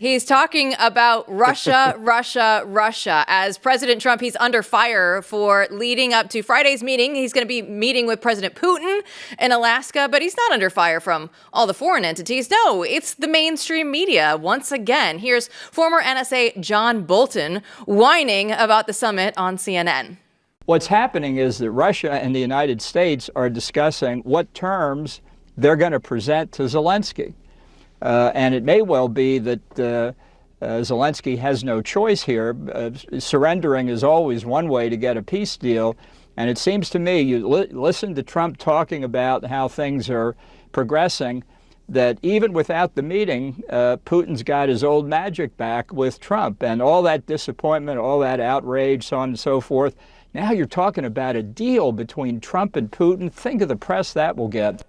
He's talking about Russia, Russia, Russia. As President Trump, he's under fire for leading up to Friday's meeting. He's going to be meeting with President Putin in Alaska, but he's not under fire from all the foreign entities. No, it's the mainstream media. Once again, here's former NSA John Bolton whining about the summit on CNN. What's happening is that Russia and the United States are discussing what terms they're going to present to Zelensky. And it may well be that Zelensky has no choice here. Surrendering is always one way to get a peace deal. And it seems to me, you listen to Trump talking about how things are progressing, that even without the meeting, Putin's got his old magic back with Trump. And all that disappointment, all that outrage, so on and so forth. Now you're talking about a deal between Trump and Putin. Think of the press that will get.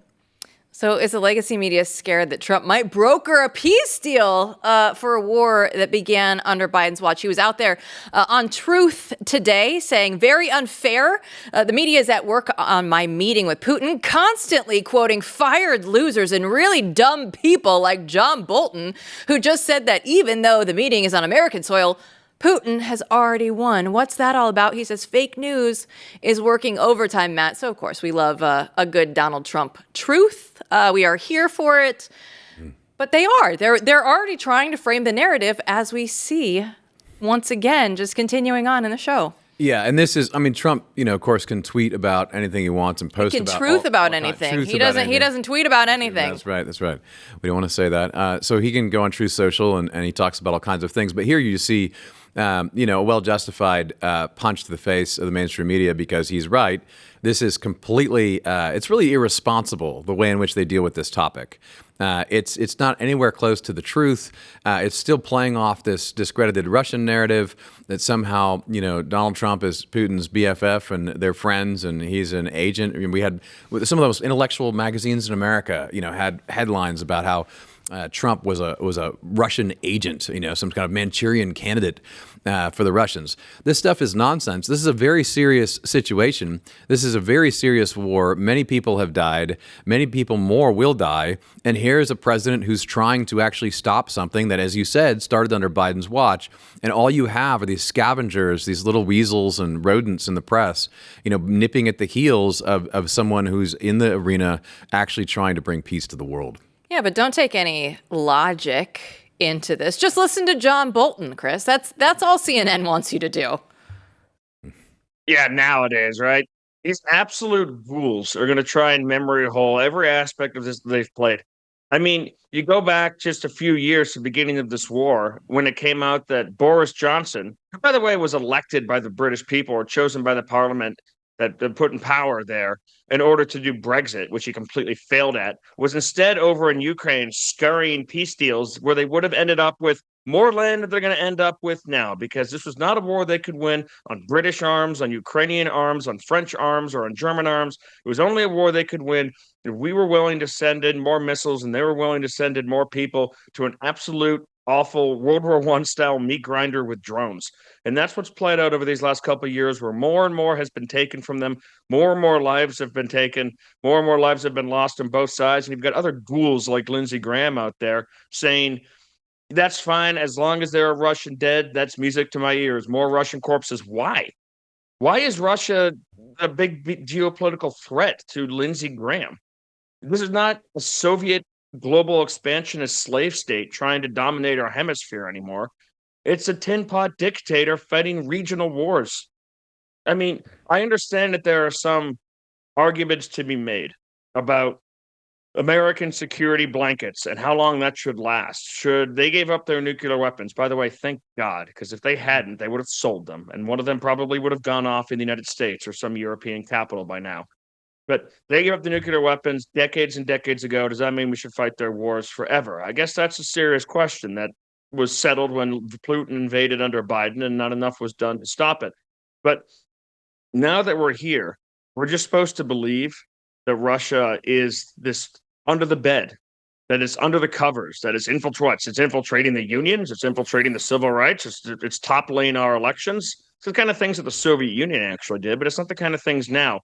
So is the legacy media scared that Trump might broker a peace deal for a war that began under Biden's watch? He was out there on Truth today saying, very unfair. The media is at work on my meeting with Putin, constantly quoting fired losers and really dumb people like John Bolton, who just said that even though the meeting is on American soil, Putin has already won. What's that all about? He says fake news is working overtime, Matt. So, of course, we love a good Donald Trump truth. We are here for it. But they are. They're already trying to frame the narrative, as we see, once again, just continuing on in the show. Yeah, and this is, I mean, Trump, of course, can tweet about anything he wants and post about truth about anything. He doesn't tweet about anything. That's right. We don't want to say that. So he can go on Truth Social and he talks about all kinds of things. But here you see, a well-justified punch to the face of the mainstream media because he's right. This is completely, it's really irresponsible, the way in which they deal with this topic. It's not anywhere close to the truth. It's still playing off this discredited Russian narrative that somehow, Donald Trump is Putin's BFF and they're friends and he's an agent. I mean, we had some of those intellectual magazines in America, had headlines about how Trump was a Russian agent, some kind of Manchurian candidate for the Russians. This stuff is nonsense. This is a very serious situation. This is a very serious war. Many people have died. Many people more will die. And here's a president who's trying to actually stop something that, as you said, started under Biden's watch. And all you have are these scavengers, these little weasels and rodents in the press, nipping at the heels of someone who's in the arena actually trying to bring peace to the world. Yeah, but don't take any logic into this. Just listen to John Bolton, Chris. That's all CNN wants you to do. Yeah, nowadays, right? These absolute ghouls are going to try and memory hole every aspect of this that they've played. I mean, you go back just a few years to the beginning of this war when it came out that Boris Johnson, who, by the way, was elected by the British people or chosen by the parliament that put in power there in order to do Brexit, which he completely failed at, was instead over in Ukraine scurrying peace deals where they would have ended up with more land than they're going to end up with now, because this was not a war they could win on British arms, on Ukrainian arms, on French arms, or on German arms. It was only a war they could win if we were willing to send in more missiles and they were willing to send in more people to an absolute awful World War I style meat grinder with drones. And that's what's played out over these last couple of years, where more and more has been taken from them. More and more lives have been taken. More and more lives have been lost on both sides. And you've got other ghouls like Lindsey Graham out there saying, that's fine. As long as there are Russian dead, that's music to my ears. More Russian corpses. Why? Why is Russia a big geopolitical threat to Lindsey Graham? This is not a Soviet global expansionist slave state trying to dominate our hemisphere anymore. It's a tin pot dictator fighting regional wars. I mean, I understand that there are some arguments to be made about American security blankets and how long that should last. Should they gave up their nuclear weapons? By the way, thank God, because if they hadn't, they would have sold them. And one of them probably would have gone off in the United States or some European capital by now. But they gave up the nuclear weapons decades and decades ago. Does that mean we should fight their wars forever? I guess that's a serious question that was settled when Putin invaded under Biden and not enough was done to stop it. But now that we're here, we're just supposed to believe that Russia is this under the bed, that it's under the covers, that it's infiltrating the unions, it's infiltrating the civil rights, it's toppling our elections. It's the kind of things that the Soviet Union actually did, but it's not the kind of things now.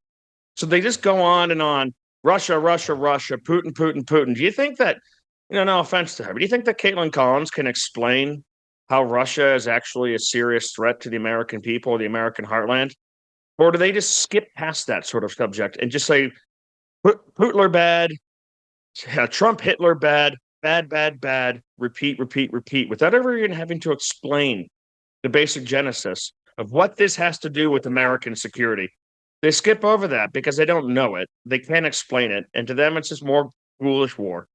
So they just go on and on. Russia, Russia, Russia, Putin, Putin, Putin. Do you think that No offense to her, but do you think that Caitlin Collins can explain how Russia is actually a serious threat to the American people or the American heartland? Or do they just skip past that sort of subject and just say, Putler bad, Trump, Hitler bad, bad, repeat, without ever even having to explain the basic genesis of what this has to do with American security? They skip over that because they don't know it. They can't explain it. And to them, it's just more foolish war.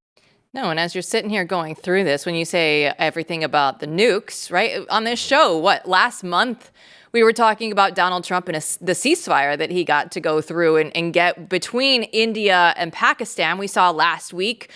No, and as you're sitting here going through this, when you say everything about the nukes, right? On this show, last month, we were talking about Donald Trump and the ceasefire that he got to go through and get between India and Pakistan. We saw last week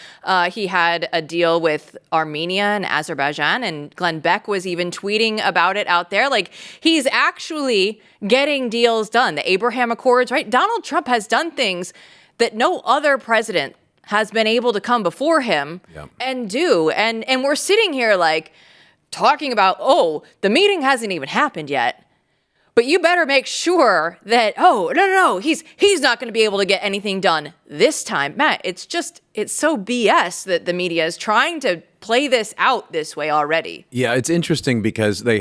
he had a deal with Armenia and Azerbaijan, and Glenn Beck was even tweeting about it out there. Like, he's actually getting deals done. The Abraham Accords, right? Donald Trump has done things that no other president has been able to come before him and do. And we're sitting here like talking about, oh, the meeting hasn't even happened yet. But you better make sure that, no, he's not going to be able to get anything done this time. Matt, it's so BS that the media is trying to play this out this way already. Yeah, it's interesting because the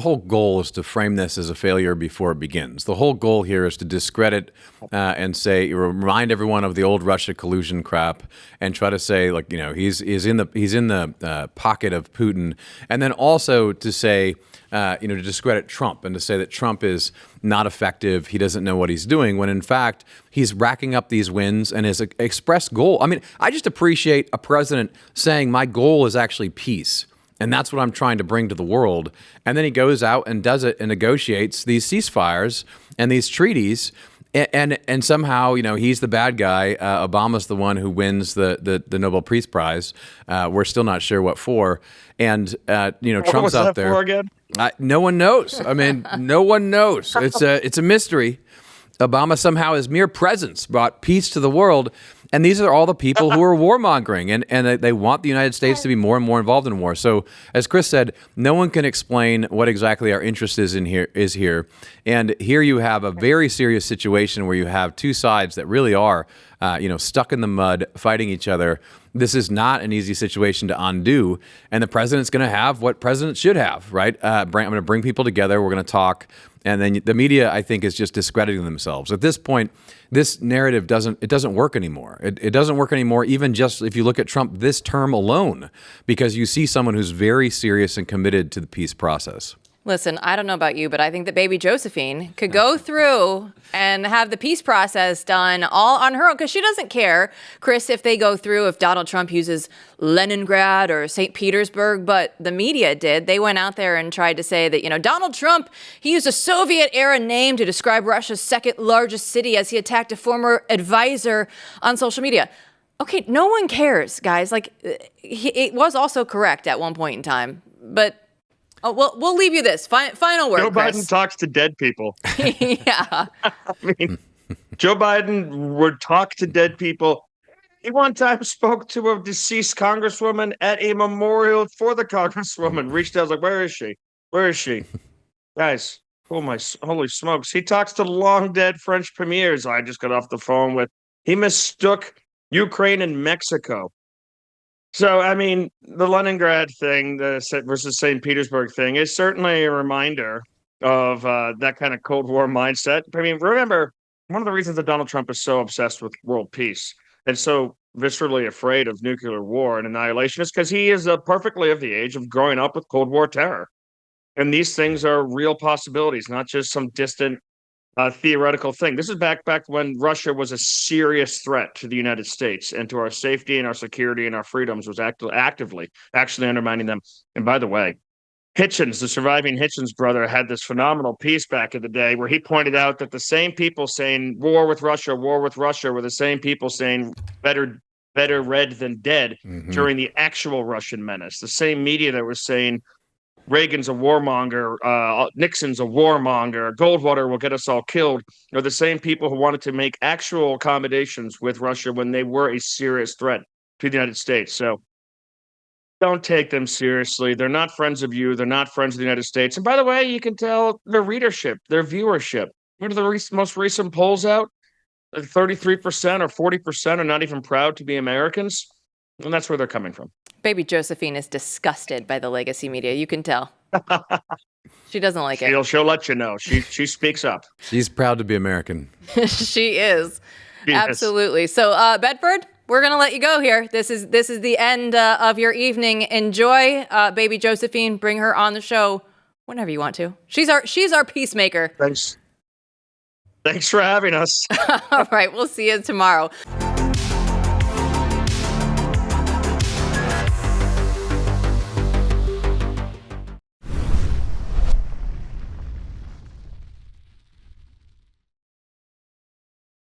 whole goal is to frame this as a failure before it begins. The whole goal here is to discredit and remind everyone of the old Russia collusion crap and try to say, like, he's in the pocket of Putin. And then also to say, to discredit Trump and to say that Trump is not effective. He doesn't know what he's doing, when in fact, he's racking up these wins and his expressed goal. I mean, I just appreciate a president saying my goal is actually peace. And that's what I'm trying to bring to the world. And then he goes out and does it and negotiates these ceasefires and these treaties. And somehow, he's the bad guy. Obama's the one who wins the Nobel Peace Prize. We're still not sure what for. And, Trump's out there. For again? No one knows. I mean, no one knows. It's a mystery. Obama somehow, his mere presence brought peace to the world. And these are all the people who are warmongering, and they want the United States to be more and more involved in war. So, as Chris said, no one can explain what exactly our interest is here. And here you have a very serious situation where you have two sides that really are, stuck in the mud, fighting each other. This is not an easy situation to undo, and the president's going to have what presidents should have, right? I'm going to bring people together. We're going to talk. And then the media, I think, is just discrediting themselves. At this point, this narrative doesn't work anymore. It doesn't work anymore, even just if you look at Trump this term alone, because you see someone who's very serious and committed to the peace process. Listen, I don't know about you, but I think that baby Josephine could go through and have the peace process done all on her own, because she doesn't care, Chris, if they go through, if Donald Trump uses Leningrad or St. Petersburg, but the media did. They went out there and tried to say that, Donald Trump, he used a Soviet-era name to describe Russia's second largest city as he attacked a former advisor on social media. Okay, no one cares, guys. Like, it was also correct at one point in time, but... Oh, well, we'll leave you this. Final word, Joe Chris. Biden talks to dead people. Yeah. I mean, Joe Biden would talk to dead people. He one time spoke to a deceased congresswoman at a memorial for the congresswoman. Reached out, was like, where is she? Where is she? Guys, oh my, holy smokes. He talks to long dead French premiers I just got off the phone with. He mistook Ukraine and Mexico. So, I mean, the Leningrad thing versus St. Petersburg thing is certainly a reminder of that kind of Cold War mindset. I mean, remember, one of the reasons that Donald Trump is so obsessed with world peace and so viscerally afraid of nuclear war and annihilation is because he is perfectly of the age of growing up with Cold War terror. And these things are real possibilities, not just some distant theoretical thing. This is back when Russia was a serious threat to the United States and to our safety and our security and our freedoms, was actively actually undermining them. And by the way, Hitchens, the surviving Hitchens brother, had this phenomenal piece back in the day where he pointed out that the same people saying war with Russia were the same people saying better red than dead during the actual Russian menace. The same media that was saying Reagan's a warmonger, Nixon's a warmonger, Goldwater will get us all killed, are the same people who wanted to make actual accommodations with Russia when they were a serious threat to the United States. So don't take them seriously. They're not friends of you. They're not friends of the United States. And by the way, you can tell their readership, their viewership. What are the most recent polls out? 33% or 40% are not even proud to be Americans. And that's where they're coming from. Baby Josephine is disgusted by the legacy media. You can tell. She doesn't like it. She'll let you know. She speaks up. She's proud to be American. She is. She is. Absolutely. So, Bedford, we're going to let you go here. This is the end of your evening. Enjoy baby Josephine. Bring her on the show whenever you want to. She's our peacemaker. Thanks for having us. All right. We'll see you tomorrow.